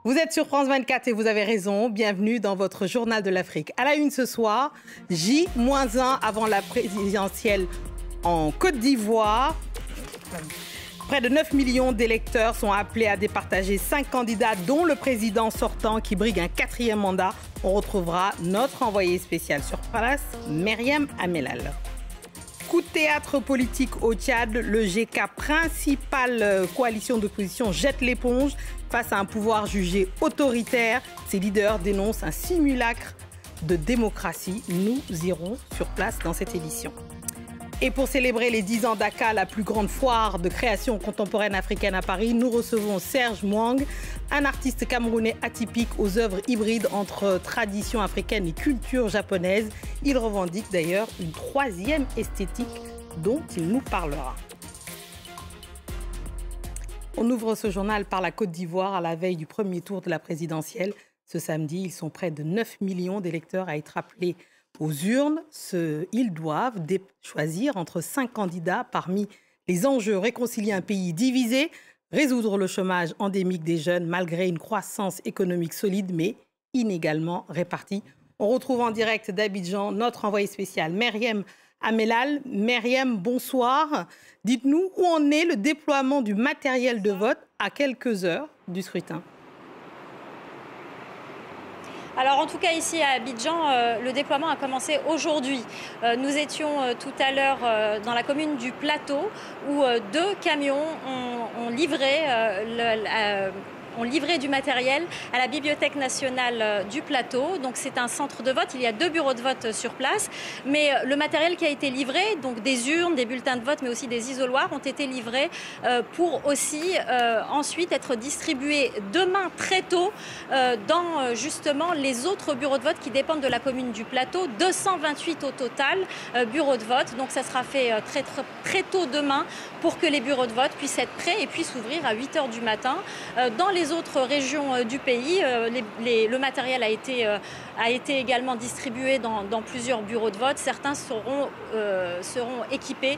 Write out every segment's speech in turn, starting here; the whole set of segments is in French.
Vous êtes sur France 24 et vous avez raison. Bienvenue dans votre journal de l'Afrique. À la une ce soir, J-1 avant la présidentielle en Côte d'Ivoire. Près de 9 millions d'électeurs sont appelés à départager 5 candidats, dont le président sortant qui brigue un 4e mandat. On retrouvera notre envoyé spécial sur place, Myriam Amelal. Coup de théâtre politique au Tchad, le GK, principale coalition d'opposition, jette l'éponge face à un pouvoir jugé autoritaire. Ses leaders dénoncent un simulacre de démocratie. Nous irons sur place dans cette édition. Et pour célébrer les 10 ans d'ACA, la plus grande foire de création contemporaine africaine à Paris, nous recevons Serge Mwang, un artiste camerounais atypique aux œuvres hybrides entre tradition africaine et culture japonaise. Il revendique d'ailleurs une 3e esthétique dont il nous parlera. On ouvre ce journal par la Côte d'Ivoire à la veille du premier tour de la présidentielle. Ce samedi, ils sont près de 9 millions d'électeurs à être appelés aux urnes. Ils doivent choisir entre 5 candidats parmi les enjeux: réconcilier un pays divisé, résoudre le chômage endémique des jeunes malgré une croissance économique solide mais inégalement répartie. On retrouve en direct d'Abidjan notre envoyé spécial Myriam Amelal. Myriam, bonsoir. Dites-nous où en est le déploiement du matériel de vote à quelques heures du scrutin. Alors en tout cas ici à Abidjan, le déploiement a commencé aujourd'hui. Nous étions tout à l'heure dans la commune du Plateau où 2 camions ont livré du matériel à la Bibliothèque nationale du Plateau. Donc c'est un centre de vote, il y a 2 bureaux de vote sur place. Mais le matériel qui a été livré, donc des urnes, des bulletins de vote, mais aussi des isoloirs, ont été livrés pour aussi ensuite être distribués demain très tôt dans justement les autres bureaux de vote qui dépendent de la commune du Plateau. 228 au total bureaux de vote. Donc ça sera fait très tôt demain pour que les bureaux de vote puissent être prêts et puissent ouvrir à 8 h du matin. Dans les autres régions du pays, le matériel a été également distribué dans plusieurs bureaux de vote. Certains seront équipés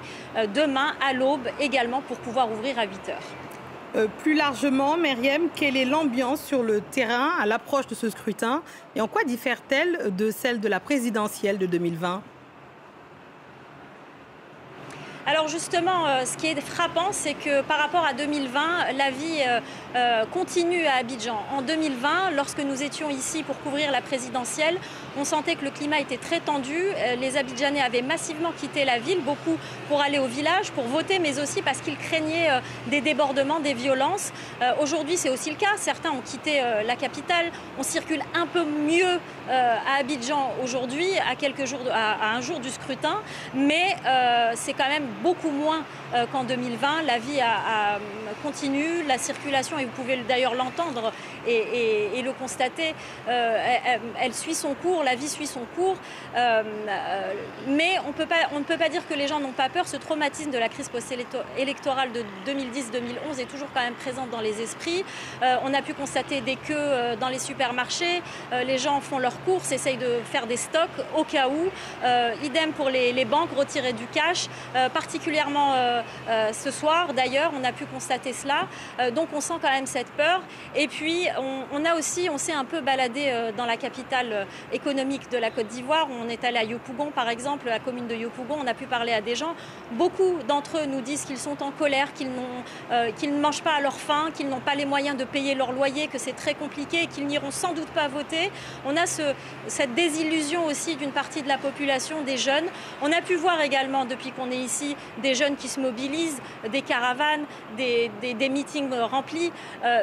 demain à l'aube également pour pouvoir ouvrir à 8 h. Plus largement, Myriam, quelle est l'ambiance sur le terrain à l'approche de ce scrutin et en quoi diffère-t-elle de celle de la présidentielle de 2020 ? Alors justement, ce qui est frappant, c'est que par rapport à 2020, la vie continue à Abidjan. En 2020, lorsque nous étions ici pour couvrir la présidentielle, on sentait que le climat était très tendu. Les Abidjanais avaient massivement quitté la ville, beaucoup pour aller au village, pour voter, mais aussi parce qu'ils craignaient des débordements, des violences. Aujourd'hui, c'est aussi le cas. Certains ont quitté la capitale. On circule un peu mieux à Abidjan aujourd'hui, à un jour du scrutin, mais c'est quand même beaucoup moins qu'en 2020. La vie continue, la circulation, et vous pouvez d'ailleurs l'entendre et le constater, elle suit son cours, la vie suit son cours. Mais on ne peut pas dire que les gens n'ont pas peur. Ce traumatisme de la crise post-électorale de 2010-2011 est toujours quand même présent dans les esprits. On a pu constater des queues dans les supermarchés. Les gens font leurs courses, essayent de faire des stocks au cas où. Idem pour les banques, retirer du cash. Particulièrement ce soir, d'ailleurs, on a pu constater cela. Donc on sent quand même cette peur. Et puis on s'est un peu baladé dans la capitale économique de la Côte d'Ivoire. On est allé à Yopougon, par exemple, la commune de Yopougon. On a pu parler à des gens. Beaucoup d'entre eux nous disent qu'ils sont en colère, qu'ils ne mangent pas à leur faim, qu'ils n'ont pas les moyens de payer leur loyer, que c'est très compliqué et qu'ils n'iront sans doute pas voter. On a cette désillusion aussi d'une partie de la population, des jeunes. On a pu voir également, depuis qu'on est ici, des jeunes qui se mobilisent, des caravanes, des meetings remplis.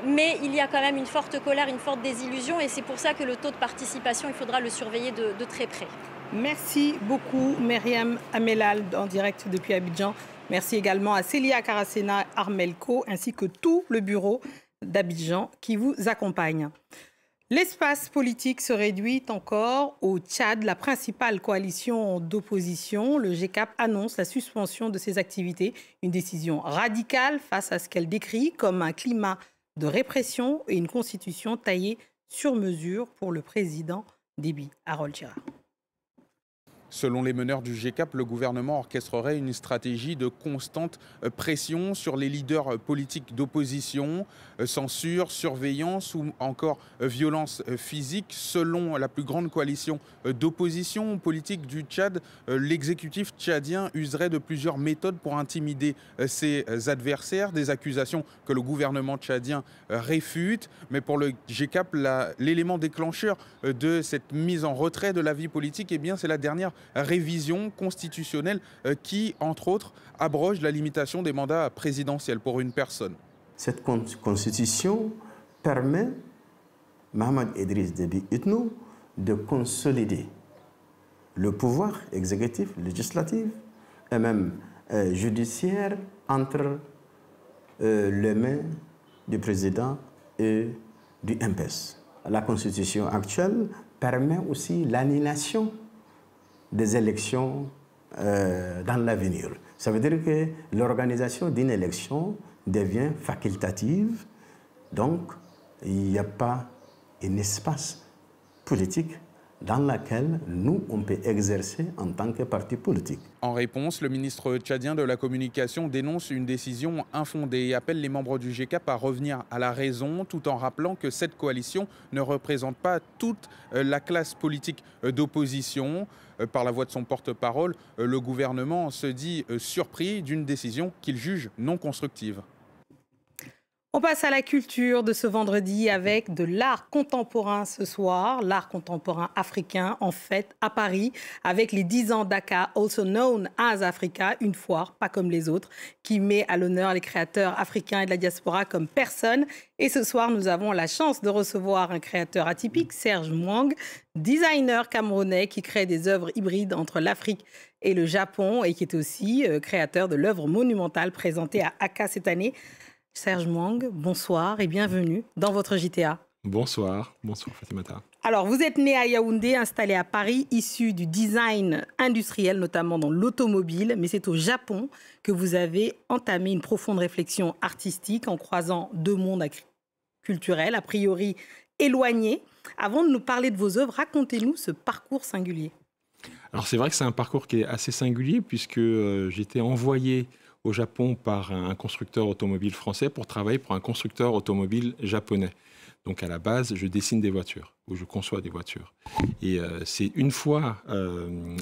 Mais il y a quand même une forte colère, une forte désillusion. Et c'est pour ça que le taux de participation, il faudra le surveiller de très près. Merci beaucoup, Myriam Amelal, en direct depuis Abidjan. Merci également à Célia Caracena Armelco, ainsi que tout le bureau d'Abidjan qui vous accompagne. L'espace politique se réduit encore au Tchad. La principale coalition d'opposition, le GCAP, annonce la suspension de ses activités. Une décision radicale face à ce qu'elle décrit comme un climat de répression et une constitution taillée sur mesure pour le président Déby. Harold Girard. Selon les meneurs du GCAP, le gouvernement orchestrerait une stratégie de constante pression sur les leaders politiques d'opposition, censure, surveillance ou encore violence physique. Selon la plus grande coalition d'opposition politique du Tchad, l'exécutif tchadien userait de plusieurs méthodes pour intimider ses adversaires, des accusations que le gouvernement tchadien réfute. Mais pour le GCAP, l'élément déclencheur de cette mise en retrait de la vie politique, eh bien, c'est la dernière révision constitutionnelle qui, entre autres, abroge la limitation des mandats présidentiels pour une personne. Cette constitution permet Mohamed Idriss Déby Itno de consolider le pouvoir exécutif, législatif et même judiciaire entre les mains du président et du MPS. La constitution actuelle permet aussi l'annulation des élections dans l'avenir. Ça veut dire que l'organisation d'une élection devient facultative, donc il n'y a pas un espace politique dans lequel nous, on peut exercer en tant que parti politique. En réponse, le ministre tchadien de la Communication dénonce une décision infondée et appelle les membres du GCAP à revenir à la raison, tout en rappelant que cette coalition ne représente pas toute la classe politique d'opposition. Par la voix de son porte-parole, le gouvernement se dit surpris d'une décision qu'il juge non constructive. On passe à la culture de ce vendredi avec de l'art contemporain ce soir, l'art contemporain africain en fête à Paris avec les 10 ans d'Aka, also known as Africa, une foire pas comme les autres, qui met à l'honneur les créateurs africains et de la diaspora comme personne. Et ce soir, nous avons la chance de recevoir un créateur atypique, Serge Mwang, designer camerounais qui crée des œuvres hybrides entre l'Afrique et le Japon et qui est aussi créateur de l'œuvre monumentale présentée à Aka cette année. Serge Mwang, bonsoir et bienvenue dans votre JTA. Bonsoir Fatimata. Alors, vous êtes né à Yaoundé, installé à Paris, issu du design industriel, notamment dans l'automobile, mais c'est au Japon que vous avez entamé une profonde réflexion artistique en croisant deux mondes culturels, a priori éloignés. Avant de nous parler de vos œuvres, racontez-nous ce parcours singulier. Alors, c'est vrai que c'est un parcours qui est assez singulier puisque j'étais envoyé au Japon par un constructeur automobile français pour travailler pour un constructeur automobile japonais. Donc à la base, je dessine des voitures, ou je conçois des voitures. Et c'est une fois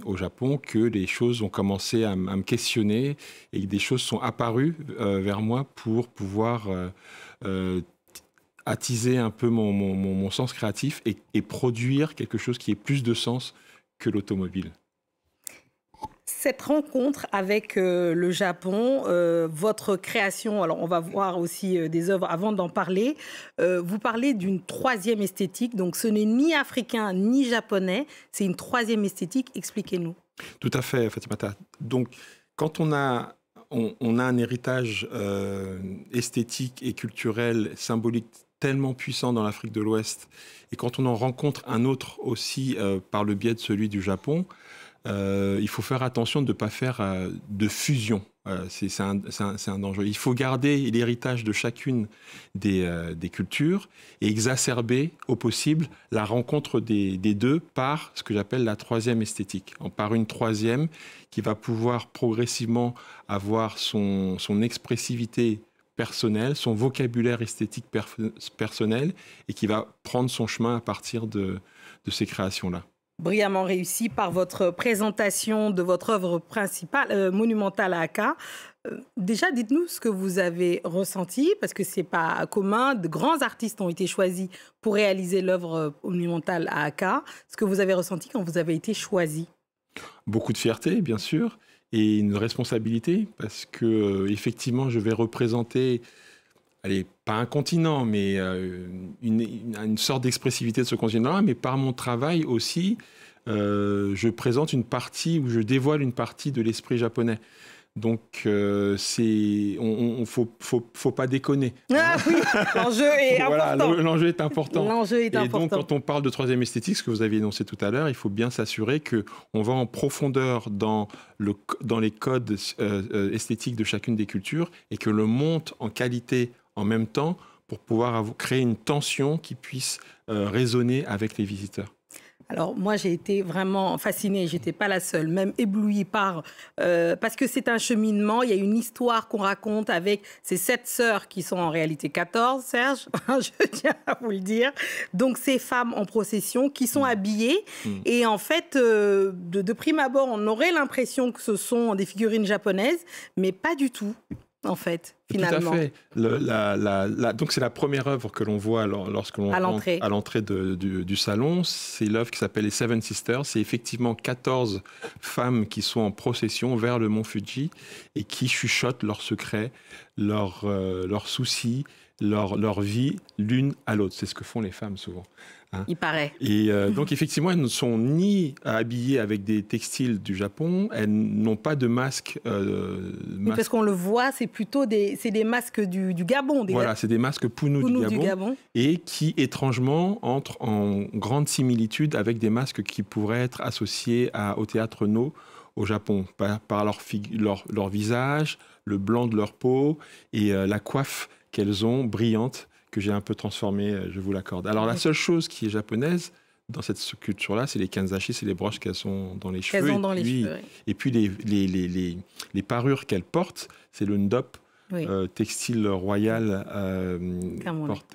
au Japon que les choses ont commencé à me questionner et que des choses sont apparues vers moi pour pouvoir attiser un peu mon sens créatif et produire quelque chose qui ait plus de sens que l'automobile. Cette rencontre avec le Japon, votre création, alors on va voir aussi des œuvres avant d'en parler, vous parlez d'une troisième esthétique, donc ce n'est ni africain ni japonais, c'est une troisième esthétique, expliquez-nous. Tout à fait, Fatimata. Donc quand on a un héritage esthétique et culturel, symbolique tellement puissant dans l'Afrique de l'Ouest, et quand on en rencontre un autre aussi par le biais de celui du Japon, il faut faire attention de ne pas faire de fusion. C'est un danger. Il faut garder l'héritage de chacune des cultures et exacerber au possible la rencontre des deux par ce que j'appelle la troisième esthétique. Par une troisième qui va pouvoir progressivement avoir son expressivité personnelle, son vocabulaire esthétique personnel et qui va prendre son chemin à partir de ces créations-là. Brillamment réussi par votre présentation de votre œuvre principale, monumentale à Aka. Déjà, dites-nous ce que vous avez ressenti, parce que ce n'est pas commun. De grands artistes ont été choisis pour réaliser l'œuvre monumentale à Aka. Ce que vous avez ressenti quand vous avez été choisi. Beaucoup de fierté, bien sûr, et une responsabilité, parce que effectivement, je vais représenter... Allez, pas un continent, mais une sorte d'expressivité de ce continent-là, mais par mon travail aussi, je présente une partie, ou je dévoile une partie de l'esprit japonais. Donc, faut pas déconner. Ah oui, l'enjeu est important. Voilà, l'enjeu est important. L'enjeu est important. Donc, quand on parle de troisième esthétique, ce que vous aviez énoncé tout à l'heure, il faut bien s'assurer qu'on va en profondeur dans les codes esthétiques de chacune des cultures et que l'on monte en qualité en même temps pour pouvoir créer une tension qui puisse résonner avec les visiteurs. Alors moi j'ai été vraiment fascinée, j'étais pas la seule, même éblouie par parce que c'est un cheminement, il y a une histoire qu'on raconte avec ces 7 sœurs qui sont en réalité 14, Serge, je tiens à vous le dire. Donc ces femmes en procession qui sont habillées et en fait de prime abord on aurait l'impression que ce sont des figurines japonaises, mais pas du tout. En fait, finalement. Tout à fait. Donc, c'est la première œuvre que l'on voit lorsque l'on rentre à l'entrée du salon. C'est l'œuvre qui s'appelle les Seven Sisters. C'est effectivement 14 femmes qui sont en procession vers le mont Fuji et qui chuchotent leurs secrets, leurs soucis, leur vie l'une à l'autre. C'est ce que font les femmes souvent. Hein. Il paraît. Et donc, effectivement, elles ne sont ni habillées avec des textiles du Japon, elles n'ont pas de masque. Oui, parce qu'on le voit, c'est plutôt des masques du Gabon. Voilà, c'est des masques Pounou du Gabon. Et qui, étrangement, entrent en grande similitude avec des masques qui pourraient être associés au théâtre No au Japon, par leur visage, le blanc de leur peau et la coiffe qu'elles ont, brillante, que j'ai un peu transformée, je vous l'accorde. Alors, la seule chose qui est japonaise dans cette sculpture-là, c'est les kanzashi, c'est les broches qu'elles ont dans les cheveux. Et puis, les parures qu'elles portent, c'est le ndop, textile royal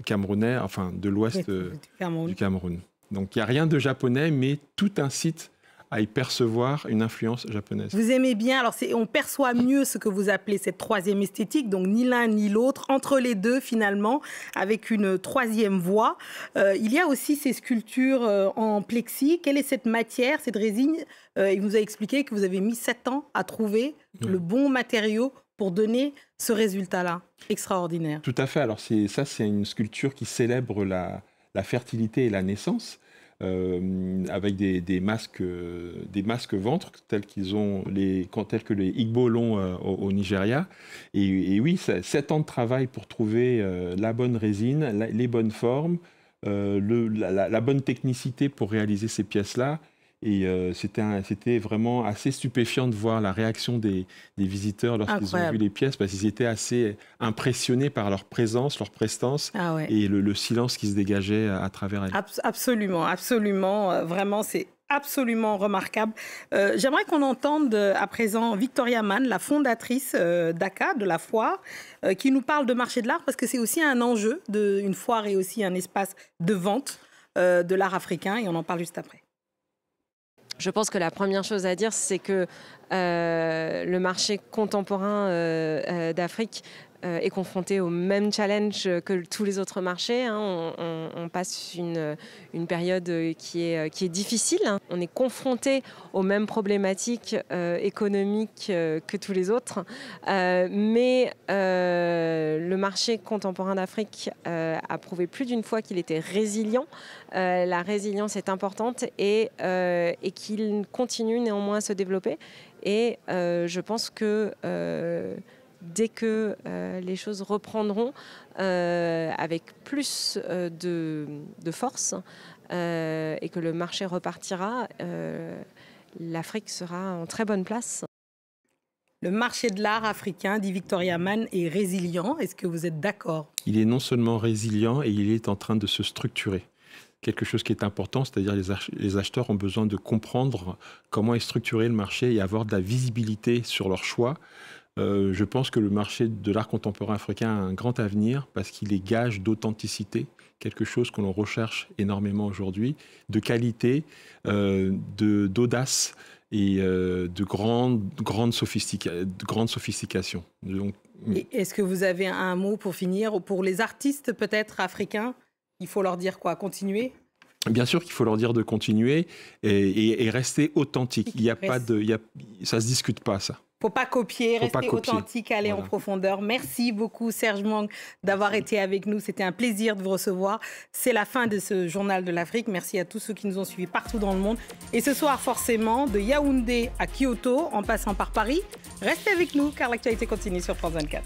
camerounais, enfin, de l'ouest du Cameroun. Donc, il n'y a rien de japonais, mais tout incite à y percevoir une influence japonaise. Vous aimez bien, alors on perçoit mieux ce que vous appelez cette troisième esthétique, donc ni l'un ni l'autre, entre les deux finalement, avec une troisième voie. Il y a aussi ces sculptures en plexi. Quelle est cette matière, cette résine? Il vous a expliqué que vous avez mis 7 ans à trouver le bon matériau pour donner ce résultat-là. Extraordinaire. Tout à fait, alors c'est une sculpture qui célèbre la fertilité et la naissance. Avec des masques ventres tels que les Igbo l'ont au Nigeria. Et oui, 7 ans de travail pour trouver la bonne résine, les bonnes formes, la bonne technicité pour réaliser ces pièces-là. Et c'était vraiment assez stupéfiant de voir la réaction des visiteurs lorsqu'ils ont vu les pièces, parce qu'ils étaient assez impressionnés par leur présence, leur prestance et le silence qui se dégageait à travers elles. Absolument, absolument. Vraiment, c'est absolument remarquable. J'aimerais qu'on entende à présent Victoria Mann, la fondatrice d'ACA, de la foire, qui nous parle de marché de l'art, parce que c'est aussi un enjeu. Une foire est aussi un espace de vente de l'art africain, et on en parle juste après. Je pense que la première chose à dire, c'est que le marché contemporain d'Afrique est confronté au même challenge que tous les autres marchés. On passe une période qui est difficile. On est confronté aux mêmes problématiques économiques que tous les autres. Mais le marché contemporain d'Afrique a prouvé plus d'une fois qu'il était résilient. La résilience est importante et qu'il continue néanmoins à se développer. Et je pense que dès que les choses reprendront avec plus de force et que le marché repartira, l'Afrique sera en très bonne place. Le marché de l'art africain, dit Victoria Mann, est résilient. Est-ce que vous êtes d'accord? Il est non seulement résilient, et il est en train de se structurer. Quelque chose qui est important, c'est-à-dire les acheteurs ont besoin de comprendre comment est structuré le marché et avoir de la visibilité sur leurs choix. Je pense que le marché de l'art contemporain africain a un grand avenir parce qu'il est gage d'authenticité, quelque chose que l'on recherche énormément aujourd'hui, de qualité, d'audace et de grande sophistication. Donc, est-ce que vous avez un mot pour finir, pour les artistes peut-être africains? Il faut leur dire quoi? Continuer? Bien sûr qu'il faut leur dire de continuer et rester authentique. Ça ne se discute pas, ça. Il ne faut pas copier, rester authentique, aller en profondeur. Merci beaucoup, Serge Mang, d'avoir été avec nous. C'était un plaisir de vous recevoir. C'est la fin de ce Journal de l'Afrique. Merci à tous ceux qui nous ont suivis partout dans le monde. Et ce soir, forcément, de Yaoundé à Kyoto, en passant par Paris, restez avec nous, car l'actualité continue sur France 24.